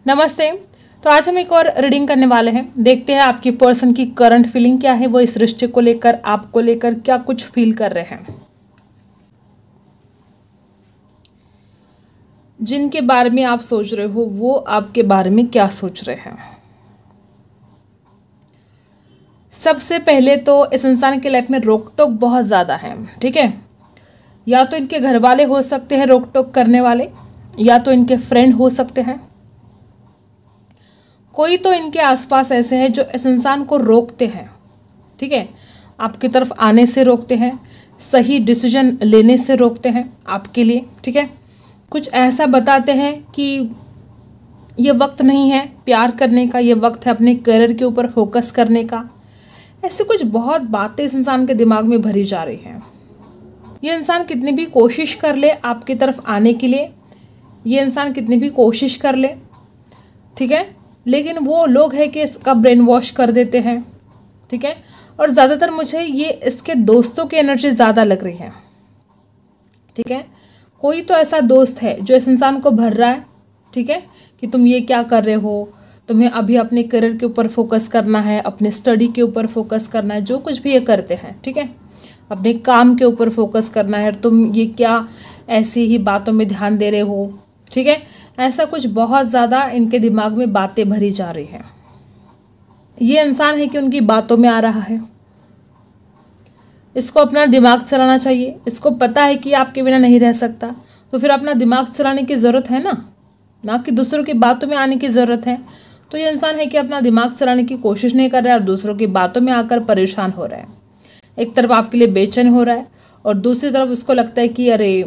नमस्ते। तो आज हम एक और रीडिंग करने वाले हैं। देखते हैं आपकी पर्सन की करंट फीलिंग क्या है, वो इस रिश्ते को लेकर, आपको लेकर क्या कुछ फील कर रहे हैं। जिनके बारे में आप सोच रहे हो वो आपके बारे में क्या सोच रहे हैं। सबसे पहले तो इस इंसान की लाइफ में रोक टोक बहुत ज़्यादा है, ठीक है। या तो इनके घर वाले हो सकते हैं रोक टोक करने वाले, या तो इनके फ्रेंड हो सकते हैं। कोई तो इनके आसपास ऐसे हैं जो इस इंसान को रोकते हैं, ठीक है। आपकी तरफ आने से रोकते हैं, सही डिसीजन लेने से रोकते हैं आपके लिए, ठीक है। कुछ ऐसा बताते हैं कि ये वक्त नहीं है प्यार करने का, ये वक्त है अपने करियर के ऊपर फोकस करने का। ऐसे कुछ बहुत बातें इस इंसान के दिमाग में भरी जा रही हैं। ये इंसान कितनी भी कोशिश कर ले आपकी तरफ आने के लिए, ये इंसान कितनी भी कोशिश कर ले, ठीक है, लेकिन वो लोग हैं कि इसका ब्रेन वॉश कर देते हैं, ठीक है। और ज़्यादातर मुझे ये इसके दोस्तों की एनर्जी ज़्यादा लग रही है, ठीक है। कोई तो ऐसा दोस्त है जो इस इंसान को भर रहा है, ठीक है, कि तुम ये क्या कर रहे हो, तुम्हें अभी अपने करियर के ऊपर फोकस करना है, अपने स्टडी के ऊपर फोकस करना है, जो कुछ भी ये करते हैं, ठीक है, अपने काम के ऊपर फोकस करना है। तुम ये क्या ऐसी ही बातों में ध्यान दे रहे हो, ठीक है। ऐसा कुछ बहुत ज़्यादा इनके दिमाग में बातें भरी जा रही हैं। ये इंसान है कि उनकी बातों में आ रहा है, इसको अपना दिमाग चलाना चाहिए। इसको पता है कि आपके बिना नहीं रह सकता, तो फिर अपना दिमाग चलाने की ज़रूरत है ना कि दूसरों की बातों में आने की ज़रूरत है। तो ये इंसान है कि अपना दिमाग चलाने की कोशिश नहीं कर रहा है और दूसरों की बातों में आकर परेशान हो रहा है। एक तरफ आपके लिए बेचैन हो रहा है और दूसरी तरफ उसको लगता है कि अरे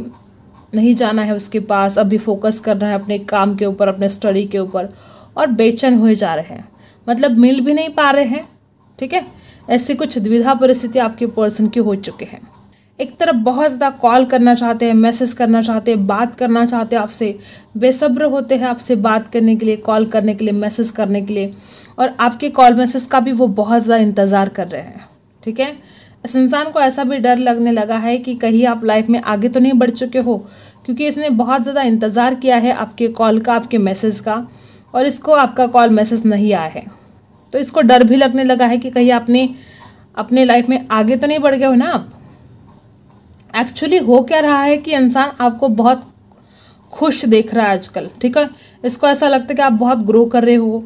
नहीं जाना है उसके पास, अभी फोकस करना है अपने काम के ऊपर, अपने स्टडी के ऊपर, और बेचैन हुए जा रहे हैं, मतलब मिल भी नहीं पा रहे हैं, ठीक है। ऐसी कुछ द्विधा परिस्थिति आपके पर्सन की हो चुके हैं। एक तरफ बहुत ज़्यादा कॉल करना चाहते हैं, मैसेज करना चाहते हैं, बात करना चाहते हैं आपसे, बेसब्र होते हैं आपसे बात करने के लिए, कॉल करने के लिए, मैसेज करने के लिए, और आपके कॉल मैसेज का भी वो बहुत ज़्यादा इंतज़ार कर रहे हैं, ठीक है। इस इंसान को ऐसा भी डर लगने लगा है कि कहीं आप लाइफ में आगे तो नहीं बढ़ चुके हो, क्योंकि इसने बहुत ज़्यादा इंतज़ार किया है आपके कॉल का, आपके मैसेज का, और इसको आपका कॉल मैसेज नहीं आया है। तो इसको डर भी लगने लगा है कि कहीं आपने अपने लाइफ में आगे तो नहीं बढ़ गए हो ना आप। एक्चुअली हो क्या रहा है कि इंसान आपको बहुत खुश देख रहा है आजकल, ठीक है। इसको ऐसा लगता है कि आप बहुत ग्रो कर रहे हो,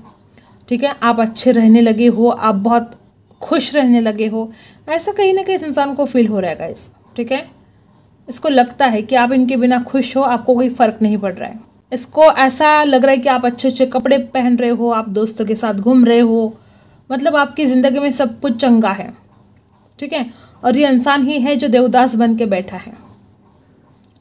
ठीक है, आप अच्छे रहने लगे हो, आप बहुत खुश रहने लगे हो। ऐसा कहीं ना कहीं इस इंसान को फील हो रहा है गाइस, ठीक है। इसको लगता है कि आप इनके बिना खुश हो, आपको कोई फ़र्क नहीं पड़ रहा है। इसको ऐसा लग रहा है कि आप अच्छे अच्छे कपड़े पहन रहे हो, आप दोस्तों के साथ घूम रहे हो, मतलब आपकी ज़िंदगी में सब कुछ चंगा है, ठीक है। और ये इंसान ही है जो देवदास बन के बैठा है,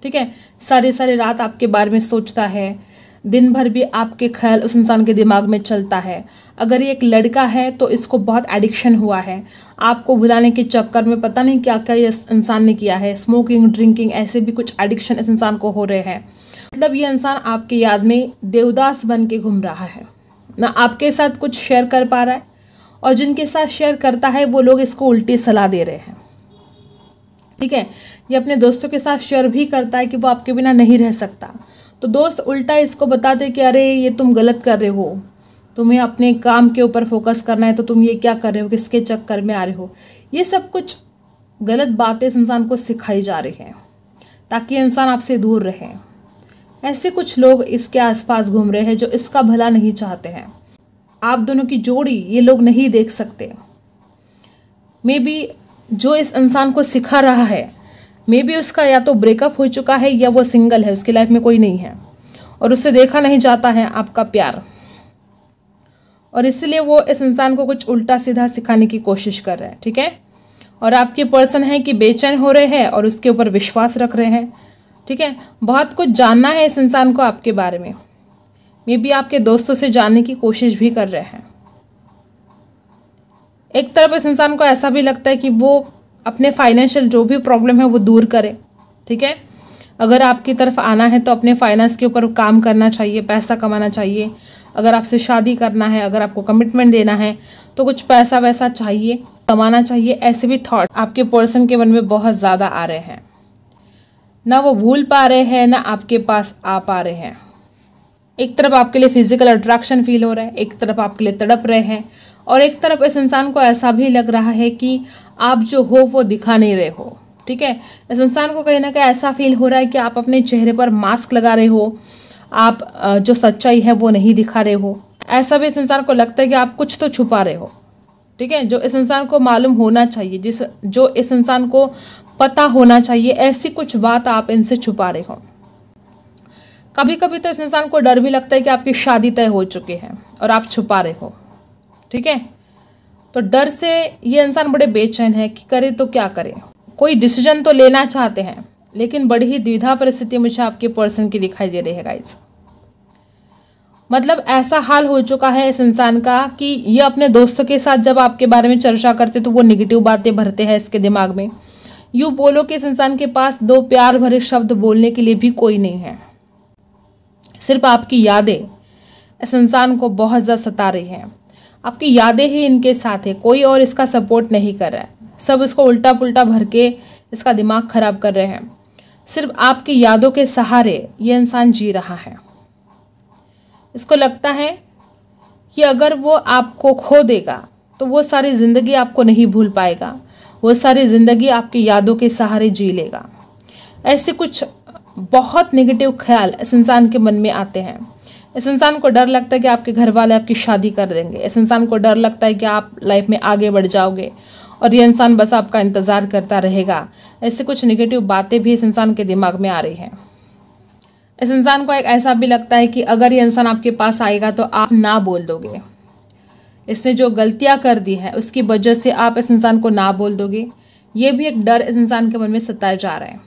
ठीक है। सारी सारी रात आपके बारे में सोचता है, दिन भर भी आपके ख्याल उस इंसान के दिमाग में चलता है। अगर ये एक लड़का है तो इसको बहुत एडिक्शन हुआ है, आपको भुलाने के चक्कर में पता नहीं क्या क्या इस इंसान ने किया है, स्मोकिंग, ड्रिंकिंग, ऐसे भी कुछ एडिक्शन इस इंसान को हो रहे हैं। मतलब ये इंसान आपकी याद में देवदास बन के घूम रहा है, ना आपके साथ कुछ शेयर कर पा रहा है, और जिनके साथ शेयर करता है वो लोग इसको उल्टी सलाह दे रहे हैं, ठीक है। ये अपने दोस्तों के साथ शेयर भी करता है कि वो आपके बिना नहीं रह सकता, तो दोस्त उल्टा इसको बताते कि अरे ये तुम गलत कर रहे हो, तुम्हें अपने काम के ऊपर फोकस करना है, तो तुम ये क्या कर रहे हो, किसके चक्कर में आ रहे हो। ये सब कुछ गलत बातें इस इंसान को सिखाई जा रही हैं ताकि इंसान आपसे दूर रहे। ऐसे कुछ लोग इसके आसपास घूम रहे हैं जो इसका भला नहीं चाहते हैं। आप दोनों की जोड़ी ये लोग नहीं देख सकते। मे बी जो इस इंसान को सिखा रहा है, मे बी उसका या तो ब्रेकअप हो चुका है या वो सिंगल है, उसकी लाइफ में कोई नहीं है और उससे देखा नहीं जाता है आपका प्यार, और इसलिए वो इस इंसान को कुछ उल्टा सीधा सिखाने की कोशिश कर रहा है, ठीक है। और आपके पर्सन है कि बेचैन हो रहे हैं और उसके ऊपर विश्वास रख रहे हैं, ठीक है। बहुत कुछ जानना है इस इंसान को आपके बारे में, मे बी आपके दोस्तों से जानने की कोशिश भी कर रहे हैं। एक तरफ इस इंसान को ऐसा भी लगता है कि वो अपने फाइनेंशियल जो भी प्रॉब्लम है वो दूर करे, ठीक है। अगर आपकी तरफ आना है तो अपने फाइनेंस के ऊपर काम करना चाहिए, पैसा कमाना चाहिए। अगर आपसे शादी करना है, अगर आपको कमिटमेंट देना है तो कुछ पैसा वैसा चाहिए, कमाना चाहिए। ऐसे भी थॉट आपके पर्सन के मन में बहुत ज़्यादा आ रहे हैं, ना वो भूल पा रहे हैं, ना आपके पास आ पा रहे हैं। एक तरफ आपके लिए फिजिकल अट्रैक्शन फील हो रहा है, एक तरफ आपके लिए तड़प रहे हैं, और एक तरफ इस इंसान को ऐसा भी लग रहा है कि आप जो हो वो दिखा नहीं रहे हो। ठीक है, इस इंसान को कहीं ना कहीं ऐसा फील हो रहा है कि आप अपने चेहरे पर मास्क लगा रहे हो, आप जो सच्चाई है वो नहीं दिखा रहे हो। ऐसा भी इस इंसान को लगता है कि आप कुछ तो छुपा रहे हो। ठीक है, जो इस इंसान को मालूम होना चाहिए, जो इस इंसान को पता होना चाहिए, ऐसी कुछ बात आप इनसे छुपा रहे हो। कभी कभी तो इस इंसान को डर भी लगता है कि आपकी शादी तय हो चुकी है और आप छुपा रहे हो। ठीक है, तो डर से ये इंसान बड़े बेचैन है कि करे तो क्या करे। कोई डिसीजन तो लेना चाहते हैं, लेकिन बड़ी ही द्विधा परिस्थिति मुझे आपके पर्सन की दिखाई दे रही है गाइस। मतलब ऐसा हाल हो चुका है इस इंसान का कि ये अपने दोस्तों के साथ जब आपके बारे में चर्चा करते तो वो निगेटिव बातें भरते हैं इसके दिमाग में। यूँ बोलो कि इस इंसान के पास दो प्यार भरे शब्द बोलने के लिए भी कोई नहीं है। सिर्फ आपकी यादें इस इंसान को बहुत ज़्यादा सता रही हैं। आपकी यादें ही इनके साथ है, कोई और इसका सपोर्ट नहीं कर रहा है। सब इसको उल्टा पुल्टा भर के इसका दिमाग खराब कर रहे हैं। सिर्फ आपकी यादों के सहारे ये इंसान जी रहा है। इसको लगता है कि अगर वो आपको खो देगा तो वो सारी ज़िंदगी आपको नहीं भूल पाएगा, वो सारी ज़िंदगी आपकी यादों के सहारे जी लेगा। ऐसे कुछ बहुत नेगेटिव ख्याल इस इंसान के मन में आते हैं। इस इंसान को डर लगता है कि आपके घर वाले आपकी शादी कर देंगे। इस इंसान को डर लगता है कि आप लाइफ में आगे बढ़ जाओगे और ये इंसान बस आपका इंतज़ार करता रहेगा। ऐसे कुछ नेगेटिव बातें भी इस इंसान के दिमाग में आ रही हैं। इस इंसान को एक ऐसा भी लगता है कि अगर ये इंसान आपके पास आएगा तो आप ना बोल दोगे। इसने जो गलतियां कर दी है उसकी वजह से आप इस इंसान को ना बोल दोगे। ये भी एक डर इस इंसान के मन में सताया जा रहा है।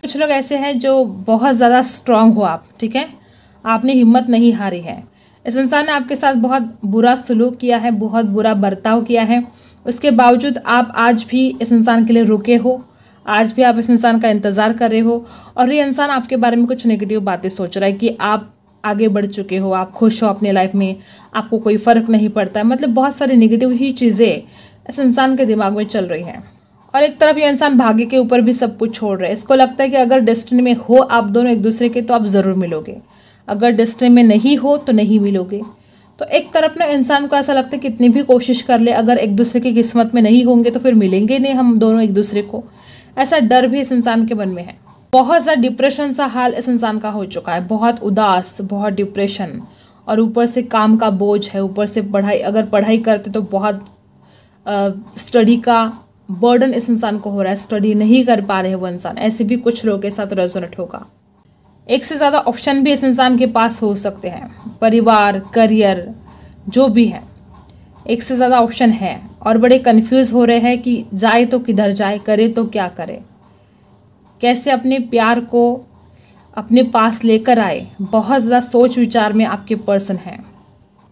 कुछ लोग ऐसे हैं जो बहुत ज़्यादा स्ट्रांग हो आप, ठीक है, आपने हिम्मत नहीं हारी है। इस इंसान ने आपके साथ बहुत बुरा सलूक किया है, बहुत बुरा बर्ताव किया है, उसके बावजूद आप आज भी इस इंसान के लिए रुके हो, आज भी आप इस इंसान का इंतज़ार कर रहे हो। और ये इंसान आपके बारे में कुछ नेगेटिव बातें सोच रहा है कि आप आगे बढ़ चुके हो, आप खुश हो अपने लाइफ में, आपको कोई फ़र्क नहीं पड़ता है। मतलब बहुत सारी नेगेटिव ही चीज़ें इस इंसान के दिमाग में चल रही हैं। और एक तरफ ये इंसान भाग्य के ऊपर भी सब कुछ छोड़ रहा है। इसको लगता है कि अगर डेस्टिनी में हो आप दोनों एक दूसरे के तो आप ज़रूर मिलोगे, अगर डेस्टिनी में नहीं हो तो नहीं मिलोगे। तो एक तरफ ना इंसान को ऐसा लगता है कितनी भी कोशिश कर ले, अगर एक दूसरे की किस्मत में नहीं होंगे तो फिर मिलेंगे नहीं हम दोनों एक दूसरे को। ऐसा डर भी इस इंसान के मन में है। बहुत ज़्यादा डिप्रेशन सा हाल इस इंसान का हो चुका है, बहुत उदास, बहुत डिप्रेशन, और ऊपर से काम का बोझ है, ऊपर से पढ़ाई, अगर पढ़ाई करते तो बहुत स्टडी का बर्डन इस इंसान को हो रहा है, स्टडी नहीं कर पा रहे वो इंसान। ऐसे भी कुछ लोगों के साथ रेजोनेट होगा। एक से ज़्यादा ऑप्शन भी इस इंसान के पास हो सकते हैं, परिवार, करियर, जो भी है, एक से ज़्यादा ऑप्शन है और बड़े कंफ्यूज हो रहे हैं कि जाए तो किधर जाए, करे तो क्या करे, कैसे अपने प्यार को अपने पास लेकर आए। बहुत ज़्यादा सोच विचार में आपके पर्सन हैं।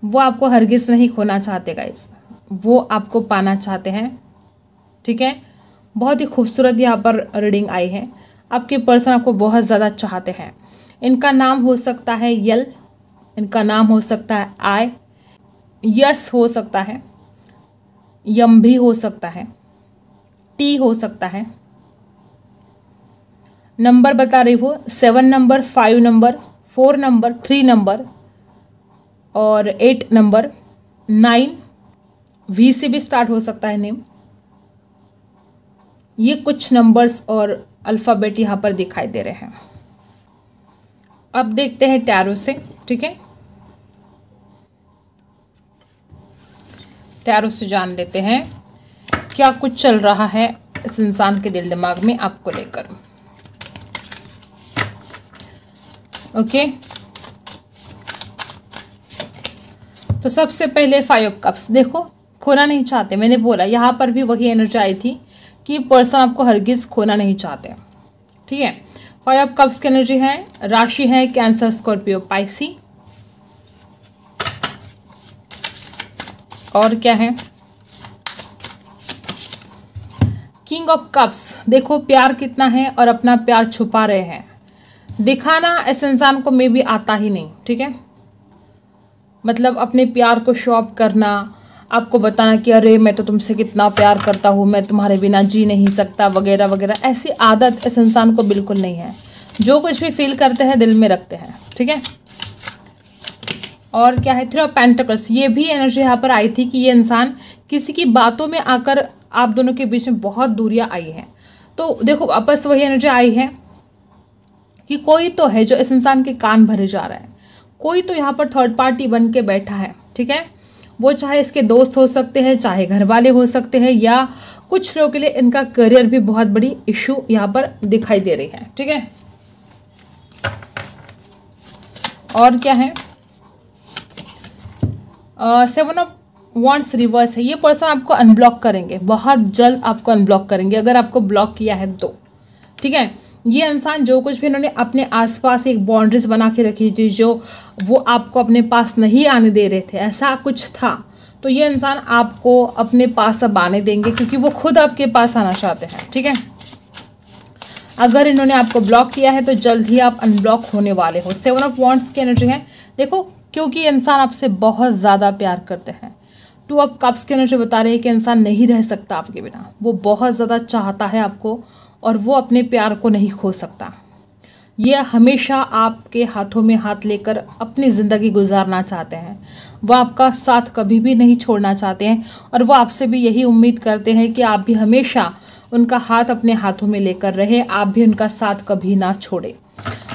वो आपको हरगिज़ नहीं खोना चाहते गाइस, वो आपको पाना चाहते हैं। ठीक है, बहुत ही खूबसूरत यहाँ पर रीडिंग आई है। आपके पर्सन आपको बहुत ज़्यादा चाहते हैं। इनका नाम हो सकता है यल, इनका नाम हो सकता है आई, यस हो सकता है, यम भी हो सकता है, टी हो सकता है। नंबर बता रही हूँ 7 नंबर, 5 नंबर, 4 नंबर, 3 नंबर और 8 नंबर, 9, वी से भी स्टार्ट हो सकता है नेम। ये कुछ नंबर्स और अल्फ़ाबेट यहाँ पर दिखाई दे रहे हैं। अब देखते हैं टैरो से। ठीक है, टैरो से जान लेते हैं क्या कुछ चल रहा है इस इंसान के दिल दिमाग में आपको लेकर। ओके, तो सबसे पहले 5 ऑफ कप्स। देखो, खोना नहीं चाहते, मैंने बोला यहाँ पर भी वही एनर्जी आई थी कि पर्सन आपको हरगिज खोना नहीं चाहते। ठीक है, 5 ऑफ कप्स की एनर्जी है, राशि है कैंसर, स्कॉर्पियो, पाइसी। और क्या है, किंग ऑफ कप्स। देखो प्यार कितना है और अपना प्यार छुपा रहे हैं। दिखाना इस इंसान को मे भी आता ही नहीं। ठीक है, मतलब अपने प्यार को शो ऑफ करना, आपको बताना कि अरे मैं तो तुमसे कितना प्यार करता हूँ, मैं तुम्हारे बिना जी नहीं सकता, वगैरह वगैरह। ऐसी आदत इस इंसान को बिल्कुल नहीं है। जो कुछ भी फील करते हैं दिल में रखते हैं। ठीक है, और क्या है, 3 ऑफ पेंटिकल्स, ये भी एनर्जी यहाँ पर आई थी कि ये इंसान किसी की बातों में आकर आप दोनों के बीच में बहुत दूरियां आई हैं। तो देखो वापस वही एनर्जी आई है कि कोई तो है जो इस इंसान के कान भरे जा रहा है, कोई तो यहाँ पर थर्ड पार्टी बन के बैठा है, ठीक है। वो चाहे इसके दोस्त हो सकते हैं, चाहे घर वाले हो सकते हैं, या कुछ लोगों के लिए इनका करियर भी बहुत बड़ी इशू यहाँ पर दिखाई दे रही है, ठीक है। और क्या है, 7 ऑफ वॉन्ड्स रिवर्स है। ये पर्सन आपको अनब्लॉक करेंगे, बहुत जल्द आपको अनब्लॉक करेंगे अगर आपको ब्लॉक किया है तो, ठीक है। ये इंसान जो कुछ भी इन्होंने अपने आसपास एक बाउंड्रीज बना के रखी थी, जो वो आपको अपने पास नहीं आने दे रहे थे, ऐसा कुछ था, तो ये इंसान आपको अपने पास अब आने देंगे क्योंकि वो खुद आपके पास आना चाहते हैं, ठीक है। अगर इन्होंने आपको ब्लॉक किया है तो जल्द ही आप अनब्लॉक होने वाले हो। 7 ऑफ वॉन्ड्स की एनर्जी है, देखो क्योंकि इंसान आपसे बहुत ज़्यादा प्यार करते हैं। 2 ऑफ कप्स की एनर्जी बता रही है कि इंसान नहीं रह सकता आपके बिना, वो बहुत ज़्यादा चाहता है आपको और वो अपने प्यार को नहीं खो सकता। ये हमेशा आपके हाथों में हाथ लेकर अपनी ज़िंदगी गुजारना चाहते हैं, वो आपका साथ कभी भी नहीं छोड़ना चाहते हैं और वो आपसे भी यही उम्मीद करते हैं कि आप भी हमेशा उनका हाथ अपने हाथों में लेकर रहे, आप भी उनका साथ कभी ना छोड़े।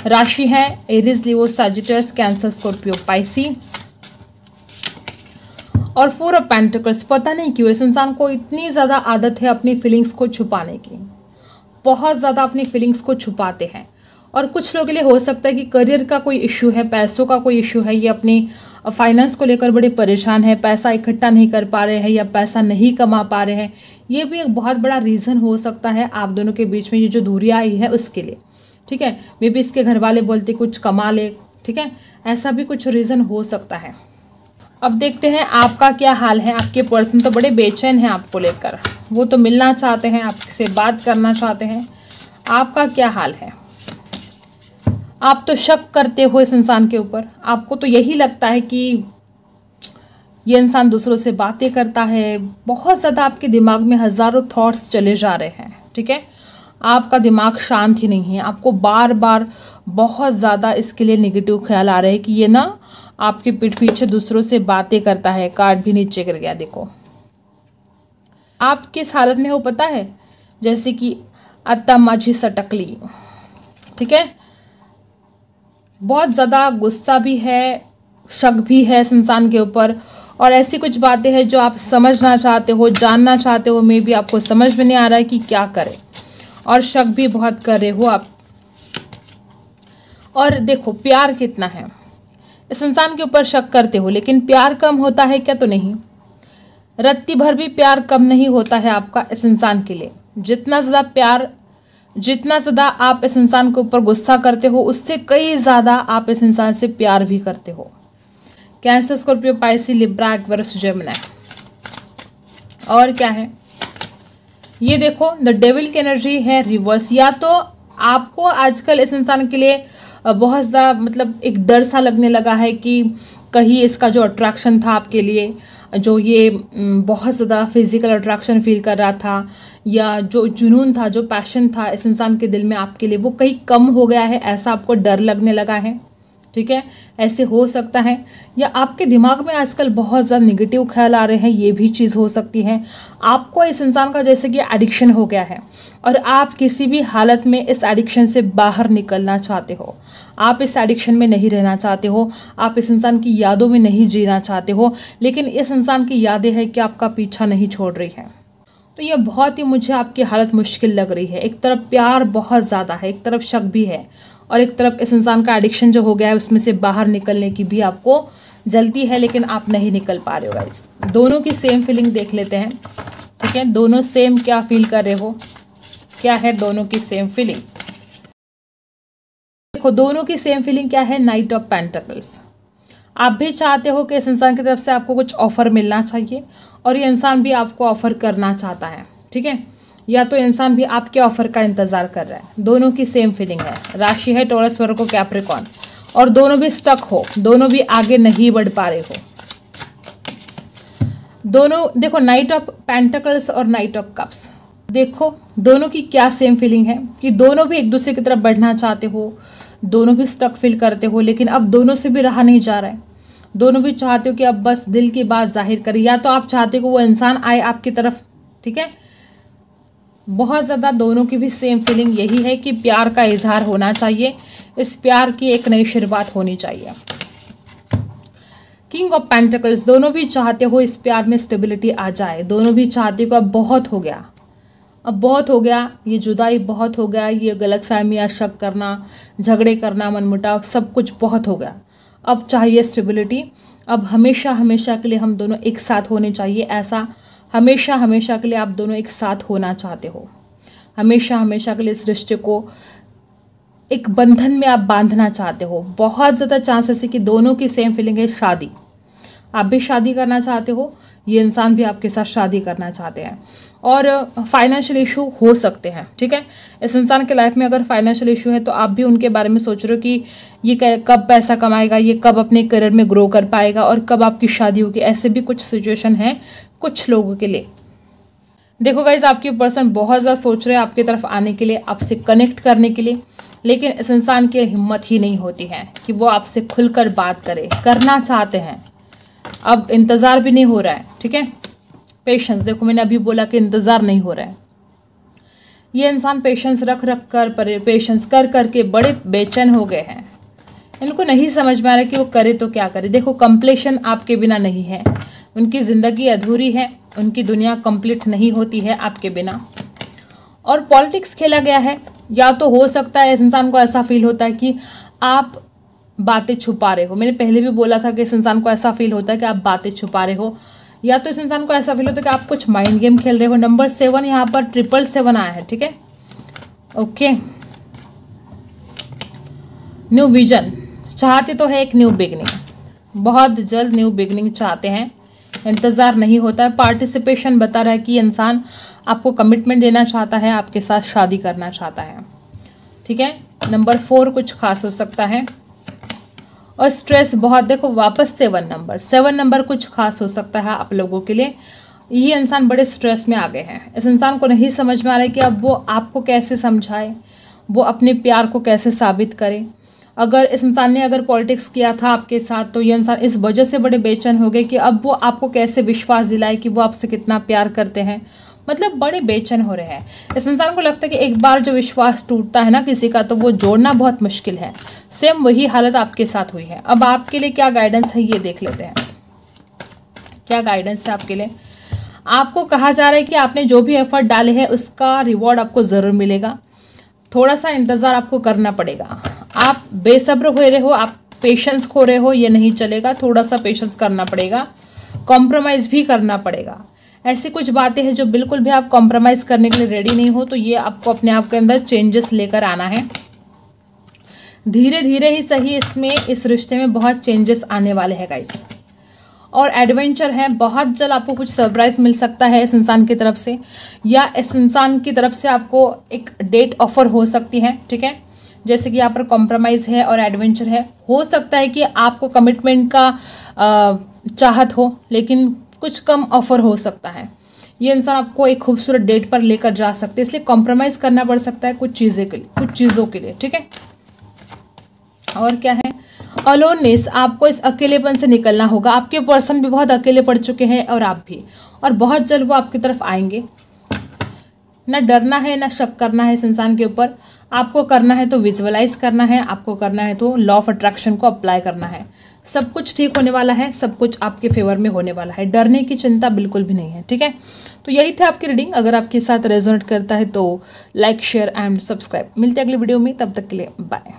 राशि है एरीज, लियो, सजिटेरियस, कैंसर, स्कॉर्पियो, पाइसी। और 4 ऑफ पेंटिकल्स, पता नहीं क्यों इस इंसान को इतनी ज़्यादा आदत है अपनी फीलिंग्स को छुपाने की, बहुत ज़्यादा अपनी फीलिंग्स को छुपाते हैं। और कुछ लोगों के लिए हो सकता है कि करियर का कोई इशू है, पैसों का कोई इशू है, ये अपनी फाइनेंस को लेकर बड़े परेशान है, पैसा इकट्ठा नहीं कर पा रहे हैं या पैसा नहीं कमा पा रहे हैं। ये भी एक बहुत बड़ा रीज़न हो सकता है आप दोनों के बीच में ये जो दूरियां आई है उसके लिए, ठीक है। मे बी इसके घर वाले बोलते कुछ कमा ले, ठीक है, ऐसा भी कुछ रीज़न हो सकता है। अब देखते हैं आपका क्या हाल है। आपके पर्सन तो बड़े बेचैन हैं आपको लेकर, वो तो मिलना चाहते हैं, आपसे बात करना चाहते हैं। आपका क्या हाल है? आप तो शक करते हो इस इंसान के ऊपर, आपको तो यही लगता है कि ये इंसान दूसरों से बातें करता है, बहुत ज़्यादा आपके दिमाग में हज़ारों थॉट्स चले जा रहे हैं, ठीक है। आपका दिमाग शांत ही नहीं है, आपको बार बार बहुत ज़्यादा इसके लिए नेगेटिव ख्याल आ रहे हैं कि ये ना आपके पीठ पीछे दूसरों से बातें करता है। कार्ड भी नीचे गिर गया, देखो आप किस हालत में हो पता है, जैसे कि अत्ता माझी सटकली, ठीक है। बहुत ज़्यादा गुस्सा भी है, शक भी है इस इंसान के ऊपर, और ऐसी कुछ बातें हैं जो आप समझना चाहते हो, जानना चाहते हो, मे बी आपको समझ में नहीं आ रहा है कि क्या करें, और शक भी बहुत कर रहे हो आप। और देखो प्यार कितना है, इस इंसान के ऊपर शक करते हो, लेकिन प्यार कम होता है क्या? तो नहीं, रत्ती भर भी प्यार कम नहीं होता है आपका इस इंसान के लिए। जितना ज़्यादा आप इस इंसान के ऊपर गुस्सा करते हो, उससे कई ज़्यादा आप इस इंसान से प्यार भी करते हो। Cancer, Scorpio, Pisces, Libra, Aquarius, Gemini. और क्या है, ये देखो द डेविल की एनर्जी है रिवर्स। या तो आपको आजकल इस इंसान के लिए बहुत ज़्यादा मतलब एक डर सा लगने लगा है कि कहीं इसका जो अट्रैक्शन था आपके लिए, जो ये बहुत ज़्यादा फिजिकल अट्रैक्शन फील कर रहा था, या जो जुनून था, जो पैशन था इस इंसान के दिल में आपके लिए, वो कहीं कम हो गया है, ऐसा आपको डर लगने लगा है, ठीक है। ऐसे हो सकता है, या आपके दिमाग में आजकल बहुत ज़्यादा नेगेटिव ख्याल आ रहे हैं, ये भी चीज़ हो सकती है। आपको इस इंसान का जैसे कि एडिक्शन हो गया है और आप किसी भी हालत में इस एडिक्शन से बाहर निकलना चाहते हो। आप इस एडिक्शन में नहीं रहना चाहते हो, आप इस इंसान की यादों में नहीं जीना चाहते हो, लेकिन इस इंसान की यादें हैं कि आपका पीछा नहीं छोड़ रही है। तो ये बहुत ही मुझे आपकी हालत मुश्किल लग रही है। एक तरफ प्यार बहुत ज़्यादा है, एक तरफ शक भी है, और एक तरफ इस इंसान का एडिक्शन जो हो गया है उसमें से बाहर निकलने की भी आपको जल्दी है, लेकिन आप नहीं निकल पा रहे हो गाइस। दोनों की सेम फीलिंग देख लेते हैं, ठीक है। दोनों सेम क्या फील कर रहे हो, क्या है दोनों की सेम फीलिंग? देखो दोनों की सेम फीलिंग क्या है, नाइट ऑफ पेंटिकल्स। आप भी चाहते हो कि इस इंसान की तरफ से आपको कुछ ऑफर मिलना चाहिए, और ये इंसान भी आपको ऑफर करना चाहता है, ठीक है। या तो इंसान भी आपके ऑफर का इंतजार कर रहा है। दोनों की सेम फीलिंग है। राशि है टॉरस, वर्गो, कैप्रिकॉर्न, और दोनों भी स्टक हो, दोनों भी आगे नहीं बढ़ पा रहे हो। दोनों देखो नाइट ऑफ पेंटिकल्स और नाइट ऑफ कप्स, देखो दोनों की क्या सेम फीलिंग है कि दोनों भी एक दूसरे की तरफ बढ़ना चाहते हो, दोनों भी स्टक फील करते हो, लेकिन अब दोनों से भी रहा नहीं जा रहा है। दोनों भी चाहते हो कि अब बस दिल की बात जाहिर करें, या तो आप चाहते हो कि वो इंसान आए आपकी तरफ, ठीक है। बहुत ज़्यादा दोनों की भी सेम फीलिंग यही है कि प्यार का इजहार होना चाहिए, इस प्यार की एक नई शुरुआत होनी चाहिए। किंग ऑफ पेंटिकल्स, दोनों भी चाहते हो इस प्यार में स्टेबिलिटी आ जाए, दोनों भी चाहते हो अब बहुत हो गया, अब बहुत हो गया, ये जुदाई बहुत हो गया, ये गलतफहमियां, शक करना, झगड़े करना, मनमुटाव, सब कुछ बहुत हो गया, अब चाहिए स्टेबिलिटी। अब हमेशा हमेशा के लिए हम दोनों एक साथ होने चाहिए, ऐसा हमेशा हमेशा के लिए आप दोनों एक साथ होना चाहते हो, हमेशा हमेशा के लिए इस रिश्ते को एक बंधन में आप बांधना चाहते हो। बहुत ज़्यादा चांसेस है कि दोनों की सेम फीलिंग है, शादी, आप भी शादी करना चाहते हो, ये इंसान भी आपके साथ शादी करना चाहते हैं, और फाइनेंशियल इशू हो सकते हैं, ठीक है। इस इंसान के लाइफ में अगर फाइनेंशियल इशू है तो आप भी उनके बारे में सोच रहे हो कि ये कब पैसा कमाएगा, ये कब अपने करियर में ग्रो कर पाएगा, और कब आपकी शादी होगी। ऐसे भी कुछ सिचुएशन है कुछ लोगों के लिए। देखो गाइज, आपकी पर्सन बहुत ज़्यादा सोच रहे हैं आपकी तरफ आने के लिए, आपसे कनेक्ट करने के लिए, लेकिन इस इंसान की हिम्मत ही नहीं होती है कि वो आपसे खुलकर बात करे, करना चाहते हैं, अब इंतज़ार भी नहीं हो रहा है, ठीक है। पेशेंस, देखो मैंने अभी बोला कि इंतज़ार नहीं हो रहा है, ये इंसान पेशेंस रख रख कर, पेशेंस कर करके बड़े बेचैन हो गए हैं, इनको नहीं समझ में आ रहा कि वो करे तो क्या करे। देखो कंप्लीशन आपके बिना नहीं है, उनकी ज़िंदगी अधूरी है, उनकी दुनिया कंप्लीट नहीं होती है आपके बिना, और पॉलिटिक्स खेला गया है। या तो हो सकता है इस इंसान को ऐसा फील होता है कि आप बातें छुपा रहे हो, मैंने पहले भी बोला था कि इस इंसान को ऐसा फील होता है कि आप बातें छुपा रहे हो, या तो इस इंसान को ऐसा फील होता है कि आप कुछ माइंड गेम खेल रहे हो। नंबर 7 यहाँ पर 777 आया है, ठीक है, ओके। न्यू विजन, चाहते तो है एक न्यू बिगनिंग, बहुत जल्द न्यू बिगनिंग चाहते हैं, इंतज़ार नहीं होता है। पार्टिसिपेशन बता रहा है कि इंसान आपको कमिटमेंट देना चाहता है, आपके साथ शादी करना चाहता है, ठीक है। नंबर 4 कुछ खास हो सकता है, और स्ट्रेस बहुत, देखो वापस 7 नंबर कुछ खास हो सकता है आप लोगों के लिए। ये इंसान बड़े स्ट्रेस में आ गए हैं, इस इंसान को नहीं समझ में आ रहा है कि अब वो आपको कैसे समझाए, वो अपने प्यार को कैसे साबित करे। अगर इस इंसान ने अगर पॉलिटिक्स किया था आपके साथ तो ये इंसान इस वजह से बड़े बेचैन हो गए कि अब वो आपको कैसे विश्वास दिलाए कि वो आपसे कितना प्यार करते हैं, मतलब बड़े बेचैन हो रहे हैं। इस इंसान को लगता है कि एक बार जो विश्वास टूटता है ना किसी का, तो वो जोड़ना बहुत मुश्किल है। सेम वही हालत आपके साथ हुई है। अब आपके लिए क्या गाइडेंस है ये देख लेते हैं, क्या गाइडेंस है आपके लिए। आपको कहा जा रहा है कि आपने जो भी एफर्ट डाले हैं उसका रिवॉर्ड आपको ज़रूर मिलेगा, थोड़ा सा इंतज़ार आपको करना पड़ेगा। आप बेसब्र हो रहे हो, आप पेशेंस खो रहे हो, ये नहीं चलेगा, थोड़ा सा पेशेंस करना पड़ेगा, कॉम्प्रोमाइज़ भी करना पड़ेगा। ऐसी कुछ बातें हैं जो बिल्कुल भी आप कॉम्प्रोमाइज़ करने के लिए रेडी नहीं हो, तो ये आपको अपने आप के अंदर चेंजेस लेकर आना है। धीरे धीरे ही सही इसमें, इस रिश्ते में बहुत चेंजेस आने वाले हैं गाइस, और एडवेंचर है, बहुत जल्द आपको कुछ सरप्राइज मिल सकता है इस इंसान की तरफ से, या इस इंसान की तरफ से आपको एक डेट ऑफर हो सकती है, ठीक है। जैसे कि यहाँ पर कॉम्प्रोमाइज़ है और एडवेंचर है, हो सकता है कि आपको कमिटमेंट का चाहत हो, लेकिन कुछ कम ऑफर हो सकता है। ये इंसान आपको एक खूबसूरत डेट पर लेकर जा सकते हैं, इसलिए कॉम्प्रोमाइज़ करना पड़ सकता है कुछ चीज़ों के लिए, ठीक है। और क्या है, अलोननेस, आपको इस अकेलेपन से निकलना होगा। आपके पर्सन भी बहुत अकेले पड़ चुके हैं और आप भी, और बहुत जल्द वो आपकी तरफ आएंगे। ना डरना है ना शक करना है इस इंसान के ऊपर, आपको करना है तो विजुअलाइज करना है, आपको करना है तो लॉ ऑफ अट्रैक्शन को अप्लाई करना है। सब कुछ ठीक होने वाला है, सब कुछ आपके फेवर में होने वाला है, डरने की चिंता बिल्कुल भी नहीं है, ठीक है। तो यही थी आपकी रीडिंग, अगर आपके साथ रेजोनेट करता है तो लाइक शेयर एंड सब्सक्राइब। मिलते हैं अगली वीडियो में, तब तक के लिए बाय।